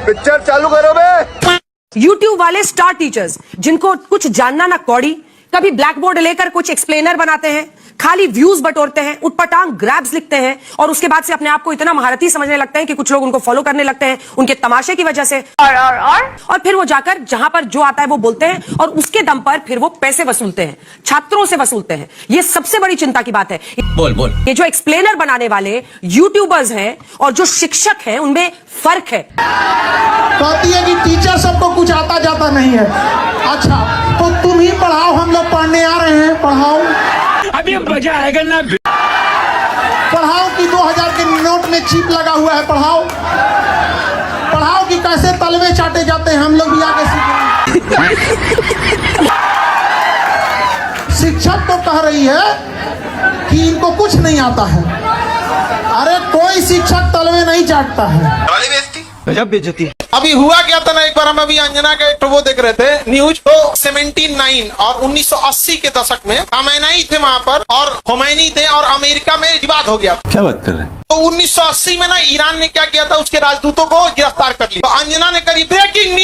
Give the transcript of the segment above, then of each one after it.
Picture चालू करो बे। YouTube वाले स्टार टीचर्स जिनको कुछ जानना ना कौड़ी, कभी ब्लैक बोर्ड लेकर कुछ एक्सप्लेनर बनाते हैं, खाली व्यूज बटोरते हैं, उटपटांग ग्रैब्स लिखते हैं और उसके बाद से अपने आप को इतना महारथी समझने लगते हैं कि कुछ लोग उनको फॉलो करने लगते हैं उनके तमाशे की वजह से। और फिर वो जाकर जहां पर जो आता है वो बोलते हैं और उसके दम पर फिर वो पैसे वसूलते हैं, छात्रों से वसूलते हैं। ये सबसे बड़ी चिंता की बात है। बोल ये जो एक्सप्लेनर बनाने वाले यूट्यूबर्स हैं और जो शिक्षक हैं उनमें फर्क है। कहती है कि टीचर सबको कुछ आता जाता नहीं है। अच्छा तो तुम ही पढ़ाओ, हम लोग पढ़ने आ रहे हैं, पढ़ाओ। अभी मजा आएगा ना। पढ़ाओ कि 2000 के नोट में चिप लगा हुआ है, पढ़ाओ। पढ़ाओ कि कैसे तलवे चाटे जाते हैं, हम लोग भी आगे सीखेंगे। शिक्षक तो कह रही है कि इनको कुछ नहीं आता है। अरे कोई शिक्षक तलवे नहीं चाटता है। गजब बेइज्जती। अभी हुआ क्या था ना, एक बार हम अभी अंजना का एक वो देख रहे थे न्यूज। तो 79 और 1980 के दशक में खमैनी थे वहां पर और खोमैनी थे और अमेरिका में विवाद हो गया। क्या बात कर रहे हैं? तो 1980 में ना ईरान ने क्या किया था, उसके राजदूतों को गिरफ्तार कर लिया। तो अंजना ने करी ब्रेकिंग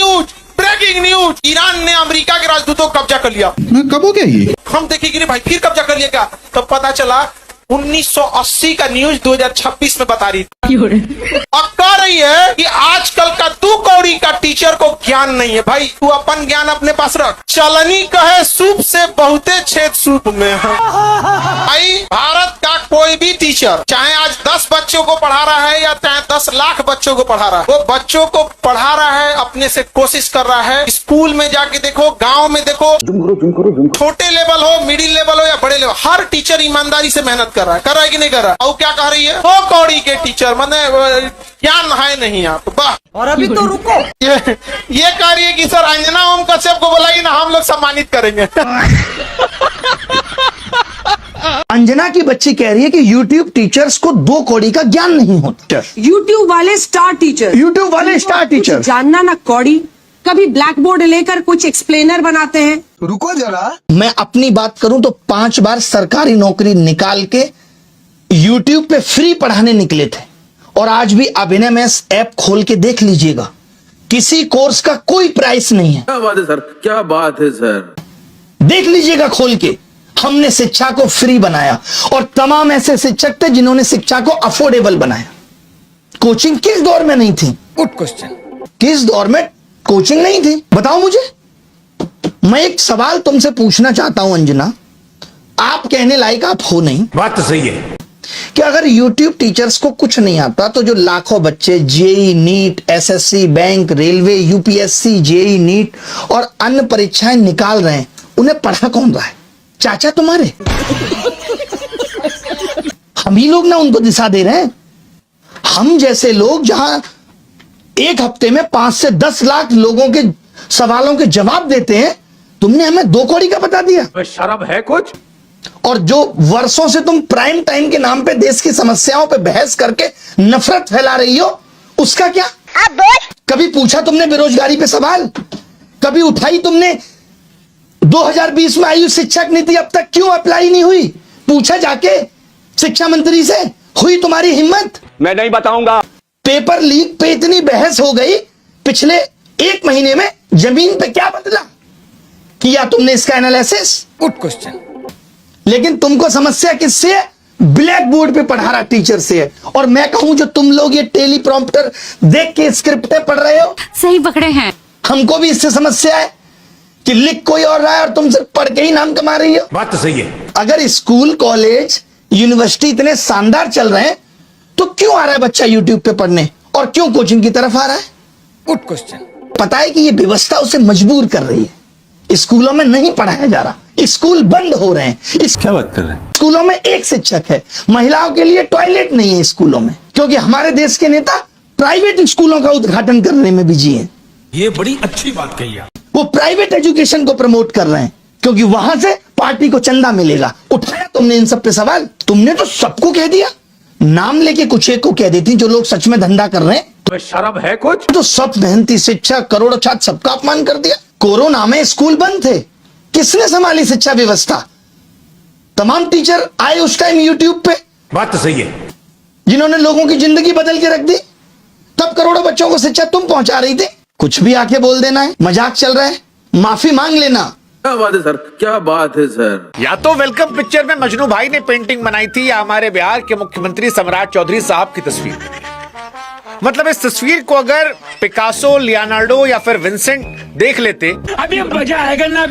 न्यूज, ईरान ने अमेरिका के राजदूतों को कब्जा कर लिया। कब हो गया ये? हम देखेंगे भाई फिर कब्जा कर लिया क्या। तब पता चला 1980 का न्यूज 2026 में बता रही थी और कह रही है कि आजकल का तू कौड़ी का टीचर को ज्ञान नहीं है। भाई तू अपन ज्ञान अपने पास रख। चलनी कहे सूप से बहुते छेद सूप में है। भाई भारत का कोई भी टीचर चाहे आज 10 बच्चों को पढ़ा रहा है या चाहे 10 लाख बच्चों को पढ़ा रहा है, वो बच्चों को पढ़ा रहा है, अपने से कोशिश कर रहा है। स्कूल में जाके देखो, गाँव में देखो, छोटे लेवल हो, मिडिल लेवल हो या बड़े लेवल, हर टीचर ईमानदारी से मेहनत कर रहा है कि नहीं कर रहा है। और क्या कह रही है, वो कौड़ी के टीचर मतलब ज्ञान है नहीं आप। वाह। और अभी तो रुको, ये कह रही है कि सर अंजना ओम कश्यप को बोला ना हम लोग सम्मानित करेंगे। अंजना की बच्ची कह रही है कि यूट्यूब टीचर्स को 2 कौड़ी का ज्ञान नहीं होता। यूट्यूब वाले स्टार टीचर जानना ना कौड़ी, कभी ब्लैक बोर्ड लेकर कुछ एक्सप्लेनर बनाते हैं। रुको जरा, मैं अपनी बात करूं तो 5 बार सरकारी नौकरी निकाल के यूट्यूब पे फ्री पढ़ाने निकले थे और आज भी अभिनय में ऐप खोल के देख लीजिएगा, किसी कोर्स का कोई प्राइस नहीं है। क्या बात है सर, क्या बात है सर। देख लीजिएगा खोल के। हमने शिक्षा को फ्री बनाया और तमाम ऐसे शिक्षक थे जिन्होंने शिक्षा को अफोर्डेबल बनाया। कोचिंग किस दौर में नहीं थी? Good question. किस दौर में कोचिंग नहीं थी बताओ मुझे। मैं एक सवाल तुमसे पूछना चाहता हूं अंजना, आप कहने लायक आप हो नहीं। बात तो सही है कि अगर YouTube टीचर्स को कुछ नहीं आता तो जो लाखों बच्चे JEE NEET, SSC, bank, railway, UPSC, JEE NEET और अन्य परीक्षाएं निकाल रहे हैं, उन्हें पढ़ा कौन रहा है? चाचा तुम्हारे। हम ही लोग ना उनको दिशा दे रहे हैं। हम जैसे लोग जहां एक हफ्ते में 5 से 10 लाख लोगों के सवालों के जवाब देते हैं, तुमने हमें 2 कौड़ी का बता दिया। शर्म है कुछ? और जो वर्षों से तुम प्राइम टाइम के नाम पे देश की समस्याओं पे बहस करके नफरत फैला रही हो, उसका क्या? कभी पूछा तुमने बेरोजगारी पे सवाल? कभी उठाई तुमने 2020 में आई शिक्षक नीति अब तक क्यों अप्लाई नहीं हुई? पूछा जाके शिक्षा मंत्री से? हुई तुम्हारी हिम्मत? मैं नहीं बताऊंगा। पेपर लीक पे इतनी बहस हो गई, पिछले 1 महीने में जमीन पे क्या बदला? किया तुमने इसका एनालिसिस? Good question. लेकिन तुमको समस्या किससे है? ब्लैक बोर्ड पे पढ़ा रहा टीचर से है। और मैं कहूं जो तुम लोग ये टेलीप्रॉम्प्टर देख के स्क्रिप्टें पढ़ रहे हो, सही पकड़े हैं। हमको भी इससे समस्या है कि लिख कोई और रहा है और तुम सिर्फ पढ़ के ही नाम कमा रही हो। बात तो सही है। अगर स्कूल, कॉलेज, यूनिवर्सिटी इतने शानदार चल रहे हैं तो क्यों आ रहा है बच्चा यूट्यूब पे पढ़ने और क्यों कोचिंग की तरफ आ रहा है? Good question. पता है कि ये व्यवस्था उसे मजबूर कर रही है। स्कूलों में नहीं पढ़ाया जा रहा, स्कूल बंद हो रहे हैं। क्या बात कर रहे हैं? स्कूलों में एक शिक्षक है, महिलाओं के लिए टॉयलेट नहीं है स्कूलों में, क्योंकि हमारे देश के नेता प्राइवेट स्कूलों का उद्घाटन करने में बिजी हैं। ये बड़ी अच्छी बात कही आप। वो प्राइवेट एजुकेशन को प्रमोट कर रहे हैं क्योंकि वहां से पार्टी को चंदा मिलेगा। उठाया तुमने इन सब पे सवाल? तुमने तो सबको कह दिया, नाम लेके कुछ एक को कह देती जो लोग सच में धंधा कर रहे हैं। तो शर्म है कुछ? तो सब मेहनती शिक्षक, करोड़ों छात्र, सबका अपमान कर दिया। कोरोना में स्कूल बंद थे, किसने संभाली शिक्षा व्यवस्था? तमाम टीचर आए उस टाइम यूट्यूब पे। बात तो सही है। जिन्होंने लोगों की जिंदगी बदल के रख दी। तब करोड़ों बच्चों को शिक्षा तुम पहुंचा रही थी। कुछ भी आके बोल देना है, मजाक चल रहा है, माफी मांग लेना। क्या बात है सर, क्या बात है सर। या तो वेलकम पिक्चर में मजनू भाई ने पेंटिंग बनाई थी या हमारे बिहार के मुख्यमंत्री सम्राट चौधरी साहब की तस्वीर। मतलब इस तस्वीर को अगर पिकासो, लियोनार्डो या फिर विंसेंट देख लेते अभी मजा आएगा ना।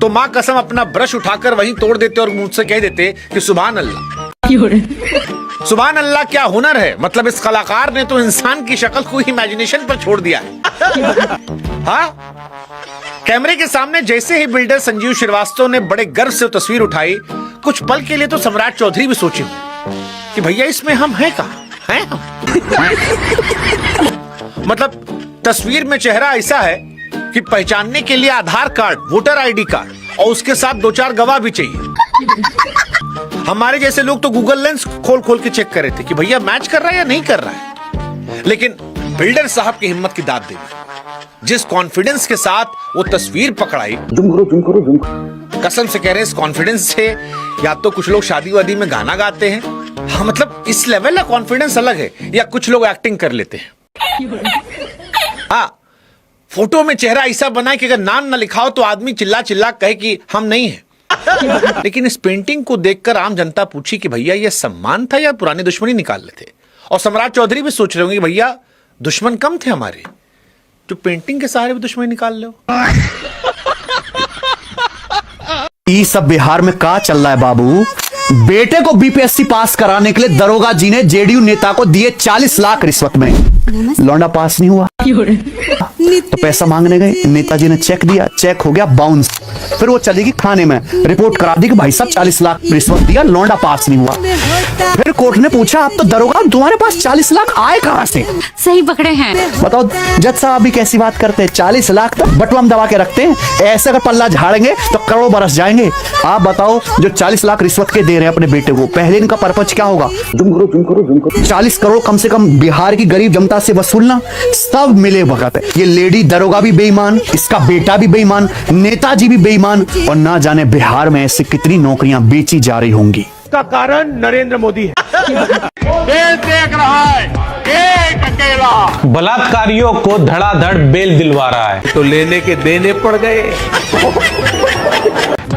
तो मां कसम अपना ब्रश उठाकर वहीं तोड़ देते और मुझसे कह देते कि सुभान अल्लाह। सुभान अल्लाह क्या हुनर है। मतलब इस कलाकार ने तो इंसान की शक्ल को इमेजिनेशन पर छोड़ दिया है। हाँ, कैमरे के सामने जैसे ही बिल्डर संजीव श्रीवास्तव ने बड़े गर्व से तस्वीर उठाई, कुछ पल के लिए तो सम्राट चौधरी भी सोचे कि भैया इसमें हम हैं कहां हैं हम। मतलब तस्वीर में चेहरा ऐसा है कि पहचानने के लिए आधार कार्ड, वोटर आईडी कार्ड और उसके साथ 2-4 गवाह भी चाहिए। हमारे जैसे लोग तो गूगल लेंस खोल खोल के चेक कर रहे थे कि भैया मैच कर रहा है या नहीं कर रहा है। लेकिन बिल्डर साहब की हिम्मत की दाद दी, जिस कॉन्फिडेंस के साथ वो तस्वीर पकड़ाई, कसम से कह रहे हैं इस कॉन्फिडेंस से या तो कुछ लोग शादी वादी में गाना गाते हैं। हाँ, मतलब इस लेवल का कॉन्फिडेंस अलग है, या कुछ लोग एक्टिंग कर लेते हैं। हाँ, फोटो में चेहरा ऐसा बना कि अगर नाम ना लिखा हो तो आदमी चिल्ला चिल्ला कहे कि हम नहीं हैं। लेकिन इस पेंटिंग को देखकर आम जनता पूछी कि भैया ये सम्मान था या पुरानी दुश्मनी निकाल रहे थे। और सम्राट चौधरी भी सोच रहे होंगे भैया दुश्मन कम थे हमारे, जो पेंटिंग के सहारे भी दुश्मनी निकाल लो। ये सब बिहार में का चल रहा है बाबू। बेटे को बीपीएससी पास कराने के लिए दरोगा जी ने जेडीयू नेता को दिए 40 लाख रिश्वत में। लौंडा पास नहीं हुआ तो पैसा मांगने गए, नेताजी ने चेक दिया, चेक हो गया बाउंस। फिर वो चली गई थाने में, रिपोर्ट करा दी कि भाई साहब 40 लाख रिश्वत दिया, लौंडा पास नहीं हुआ। फिर कोर्ट ने पूछा आप तो दरोगा, तुम्हारे पास 40 लाख आए कहां से? सही पकड़े हैं। बताओ जज साहब अभी कैसी बात करते हैं, 40 लाख तो बटुआ में दबा के रखते हैं, ऐसे अगर पल्ला झाड़ेंगे तो करोड़ों बरस जाएंगे। आप बताओ जो 40 लाख रिश्वत के दे रहे हैं अपने बेटे को, पहले इनका पर्पज क्या होगा? 40 करोड़ कम से कम बिहार की गरीब जनता से वसूलना, सब मिले भगत है। ये लेडी दरोगा भी बेईमान, इसका बेटा भी बेईमान, नेताजी भी बेईमान, और ना जाने बिहार में ऐसे कितनी नौकरियां बेची जा रही होंगी। का कारण नरेंद्र मोदी है। देश देख रहा है एक अकेला। बलात्कारियों को धड़ाधड़ बेल दिलवा रहा है तो लेने के देने पड़ गए।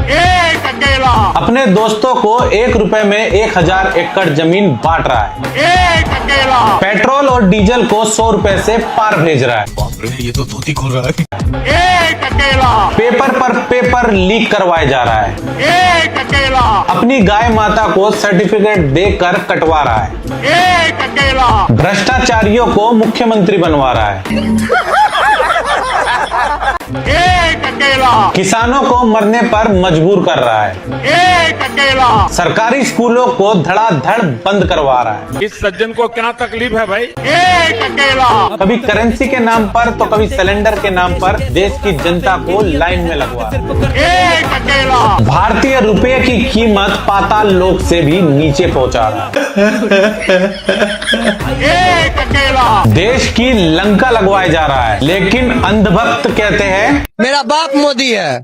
एक अकेला अपने दोस्तों को 1 रुपए में 1000 एकड़ जमीन बांट रहा है। एक अकेला पेट्रोल और डीजल को 100 रुपए से पार भेज रहा है। ये तो धोती खोल रहा है। एक अकेला पेपर पर पेपर लीक करवाया जा रहा है। एक अकेला अपनी गाय माता को सर्टिफिकेट देकर कटवा रहा है। एक अकेला भ्रष्टाचारियों को मुख्यमंत्री बनवा रहा है। एक अकेला किसानों को मरने पर मजबूर कर रहा है। एक अकेला सरकारी स्कूलों को धड़ाधड़ बंद करवा रहा है। इस सज्जन को क्या तकलीफ है भाई? एक अकेला कभी करेंसी के नाम पर तो कभी सिलेंडर के नाम पर देश की जनता को लाइन में लगवा रहा है। एक अकेला भारतीय रुपए की कीमत पाताल लोक से भी नीचे पहुंचा रहा है। एक अकेला देश की लंका लगवाया जा रहा है, लेकिन अंधभक्त कहते हैं मेरा बाप मोदी है।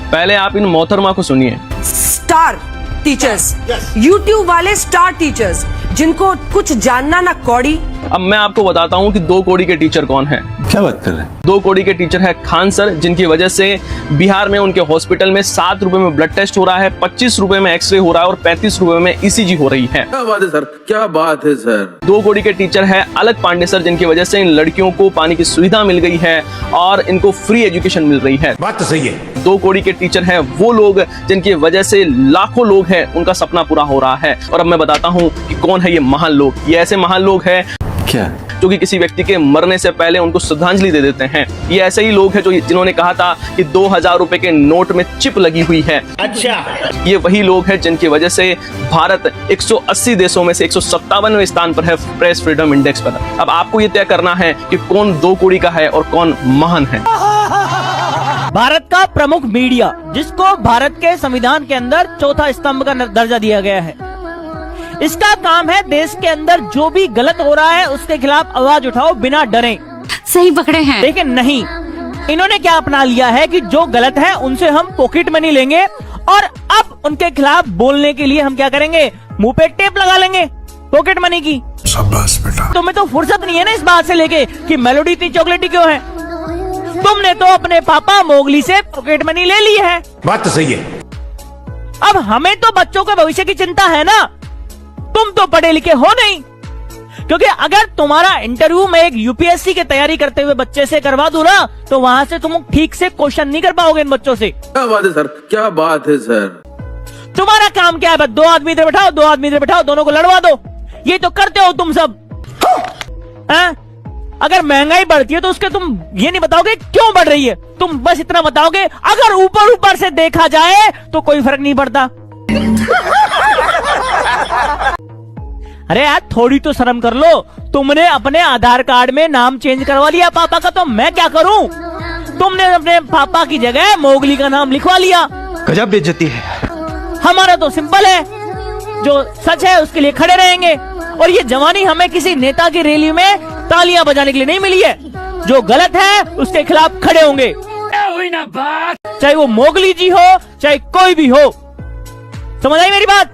पहले आप इन मोहतरमा को सुनिए। स्टार टीचर्स, यूट्यूब वाले स्टार टीचर्स जिनको कुछ जानना ना कौड़ी। अब मैं आपको बताता हूँ कि 2 कौड़ी के टीचर कौन हैं। क्या बात कर रहे हैं? 2 कौड़ी के टीचर है खान सर, जिनकी वजह से बिहार में उनके हॉस्पिटल में 7 रुपए में ब्लड टेस्ट हो रहा है, 25 रुपए में एक्सरे हो रहा है और 35 रुपए में ईसीजी हो रही है। क्या बात है सर, क्या बात है सर। 2 कौड़ी के टीचर है अलग पांडे सर, जिनकी वजह से इन लड़कियों को पानी की सुविधा मिल गई है और इनको फ्री एजुकेशन मिल रही है। बात तो सही है। 2 कौड़ी के टीचर है वो लोग जिनकी वजह से लाखों लोग हैं उनका सपना पूरा हो रहा है। और अब मैं बताता हूँ कि कौन है ये महान लोग। ये ऐसे महान लोग हैं क्या? जो कि किसी व्यक्ति के मरने से पहले उनको श्रद्धांजलि दे देते हैं। ये ऐसे ही लोग हैं जो जिन्होंने कहा था कि 2000 रुपए के नोट में चिप लगी हुई है। अच्छा ये वही लोग हैं जिनकी वजह से भारत 180 देशों में से 157वें स्थान पर है प्रेस फ्रीडम इंडेक्स पर। अब आपको ये तय करना है कि कौन 2 कौड़ी का है और कौन महान है। भारत का प्रमुख मीडिया, जिसको भारत के संविधान के अंदर 4था स्तंभ का दर्जा दिया गया है, इसका काम है देश के अंदर जो भी गलत हो रहा है उसके खिलाफ आवाज उठाओ बिना डरे। सही पकड़े हैं। लेकिन नहीं, इन्होंने क्या अपना लिया है कि जो गलत है उनसे हम पॉकेट मनी लेंगे और अब उनके खिलाफ बोलने के लिए हम क्या करेंगे, मुंह पे टेप लगा लेंगे। पॉकेट मनी की। शाबाश बेटा। तुम्हें तो फुर्सत नहीं है ना इस बात से लेके कि मेलोडी इतनी चॉकलेटी क्यों है। तुमने तो अपने पापा मोगली से पॉकेट मनी ले ली है। बात तो सही है। अब हमें तो बच्चों के भविष्य की चिंता है ना, तुम तो पढ़े लिखे हो नहीं। क्योंकि अगर तुम्हारा इंटरव्यू में एक यूपीएससी की तैयारी करते हुए बच्चे से करवा दूं ना, तो वहां से तुम ठीक से क्वेश्चन नहीं कर पाओगे इन बच्चों से। क्या बात है सर, क्या बात है सर। तुम्हारा काम क्या है? बस 2 आदमी इधर बैठाओ, 2 आदमी इधर बैठाओ, दोनों को लड़वा दो। ये तो करते हो तुम सब। अगर महंगाई बढ़ती है तो उसके तुम ये नहीं बताओगे क्यों बढ़ रही है, तुम बस इतना बताओगे अगर ऊपर ऊपर से देखा जाए तो कोई फर्क नहीं पड़ता। अरे यार थोड़ी तो शर्म कर लो। तुमने अपने आधार कार्ड में नाम चेंज करवा लिया पापा का, तो मैं क्या करूं? तुमने अपने पापा की जगह मोगली का नाम लिखवा लिया। गजब बेइज्जती है। हमारा तो सिंपल है, जो सच है उसके लिए खड़े रहेंगे। और ये जवानी हमें किसी नेता की रैली में तालियां बजाने के लिए नहीं मिली है। जो गलत है उसके खिलाफ खड़े होंगे, चाहे वो मोगली जी हो चाहे कोई भी हो। समझ आई मेरी बात?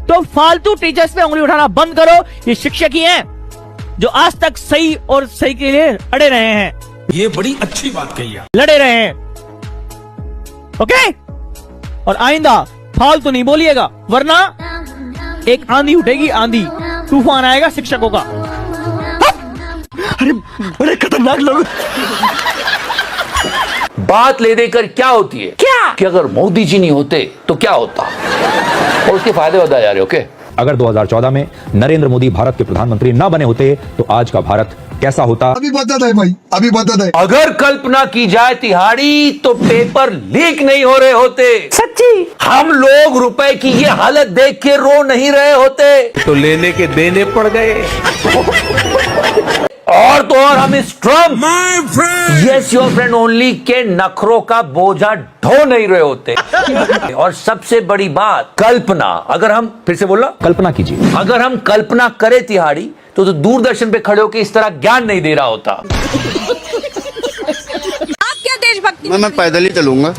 तो फालतू टीचर्स पे उंगली उठाना बंद करो। ये शिक्षक ही हैं जो आज तक सही और सही के लिए अड़े रहे हैं। ये बड़ी अच्छी बात कही है। लड़े रहे हैं, ओके? और आइंदा फालतू नहीं बोलिएगा, वरना एक आंधी उठेगी, आंधी तूफान आएगा शिक्षकों का। अरे बड़े खतरनाक लोग। बात ले देकर क्या होती है? क्या कि अगर मोदी जी नहीं होते तो क्या होता, और उसके फायदे बताए जा रहे। ओके, अगर 2014 में नरेंद्र मोदी भारत के प्रधानमंत्री न बने होते तो आज का भारत कैसा होता? अभी बता दे भाई, अभी बता दे। अगर कल्पना की जाए तिहाड़ी तो पेपर लीक नहीं हो रहे होते। सच्ची? हम लोग रुपए की ये हालत देख के रो नहीं रहे होते। तो लेने के देने पड़ गए। और तो और हम इस Trump yes your friend only के नखरों का बोझा ढो नहीं रहे होते। और सबसे बड़ी बात, कल्पना, अगर हम फिर से बोला, कल्पना कीजिए, अगर हम कल्पना करें तिहाड़ी तो दूरदर्शन पे खड़े होकर इस तरह ज्ञान नहीं दे रहा होता। आप क्या देशभक्ति? मैं पैदल ही चलूंगा।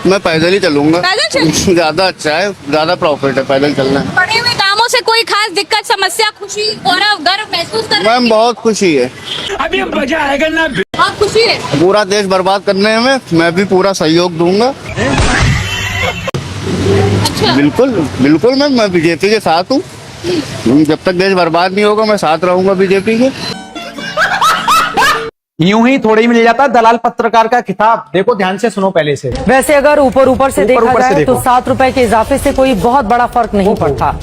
मैं पैदल ही चलूंगा। ज्यादा अच्छा है, ज्यादा प्रॉफिट है पैदल चलना। पढ़े हुए कामों से कोई खास दिक्कत, समस्या, खुशी और गर्व महसूस कर रहे हैं? मैम बहुत खुशी है। अभी मजा आएगा ना। बहुत खुशी है। पूरा देश बर्बाद करने में मैं भी पूरा सहयोग दूंगा। अच्छा। बिल्कुल बिल्कुल मैम, मैं बीजेपी के साथ हूँ। जब तक देश बर्बाद नहीं होगा मैं साथ रहूंगा बीजेपी के। यूं ही थोड़ी मिल जाता दलाल पत्रकार का खिताब। देखो ध्यान से सुनो पहले से। वैसे अगर ऊपर ऊपर से देखा ऊपर से जाए तो देखो। 7 रुपए के इजाफे से कोई बहुत बड़ा फर्क नहीं पड़ता।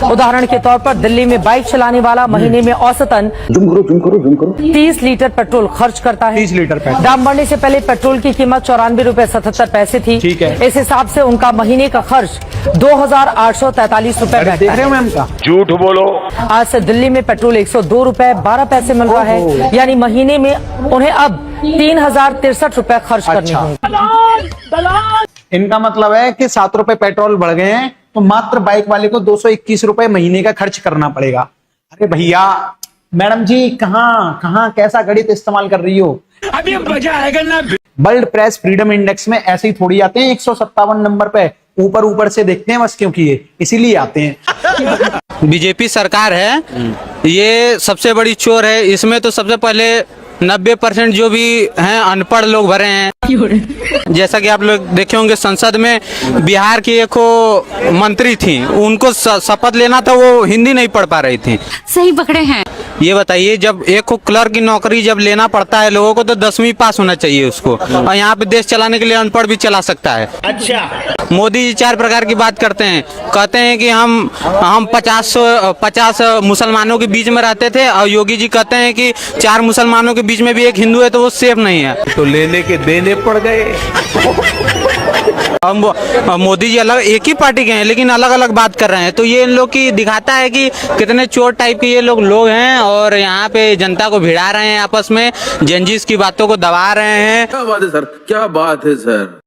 उदाहरण के तौर पर दिल्ली में बाइक चलाने वाला महीने में औसतन 30 लीटर पेट्रोल खर्च करता है। 30 लीटर पेट्रोल। दाम बढ़ने से पहले पेट्रोल की कीमत 94 रुपए 77 पैसे थी। ठीक है। इस हिसाब से उनका महीने का खर्च 2843 रुपए बैठता है। मैम का झूठ बोलो। आज से दिल्ली में पेट्रोल 102 रुपए 12 पैसे मिल रहा है, यानी महीने में उन्हें अब 3063 रुपए खर्च करने होंगे। इनका मतलब है कि 7 रुपए पेट्रोल बढ़ गए हैं तो मात्र बाइक वाले को 221 रुपए महीने का खर्च करना पड़ेगा। अरे भैया, मैडम जी कहाँ कैसा गणित इस्तेमाल कर रही हो? अभी मजा आएगा ना। वर्ल्ड प्रेस फ्रीडम इंडेक्स में ऐसे ही थोड़ी आते हैं 157 नंबर पे, ऊपर से देखते हैं बस, क्योंकि ये इसीलिए आते हैं। बीजेपी सरकार है, ये सबसे बड़ी चोर है। इसमें तो सबसे पहले 90% जो भी हैं अनपढ़ लोग भरे हैं। जैसा कि आप लोग देखे होंगे संसद में बिहार की एक मंत्री थी, उनको शपथ लेना था, वो हिंदी नहीं पढ़ पा रही थी। सही पकड़े हैं। ये बताइए, जब एक क्लर्क की नौकरी जब लेना पड़ता है लोगों को तो 10वीं पास होना चाहिए उसको, और यहाँ पे देश चलाने के लिए अनपढ़ भी चला सकता है। अच्छा। मोदी जी 4 प्रकार की बात करते हैं, कहते हैं कि हम 50 मुसलमानों के बीच में रहते थे, और योगी जी कहते हैं कि 4 मुसलमानों के बीच में भी एक हिंदू है तो वो सेफ नहीं है। तो लेने के देने पड़ गए। हम मोदी जी अलग एक ही पार्टी के हैं लेकिन अलग अलग बात कर रहे हैं, तो ये इन लोग की दिखाता है कि कितने चोर टाइप के ये लोग हैं, और यहाँ पे जनता को भिड़ा रहे हैं, आपस में जेनजीस की बातों को दबा रहे हैं। क्या बात है सर, क्या बात है सर।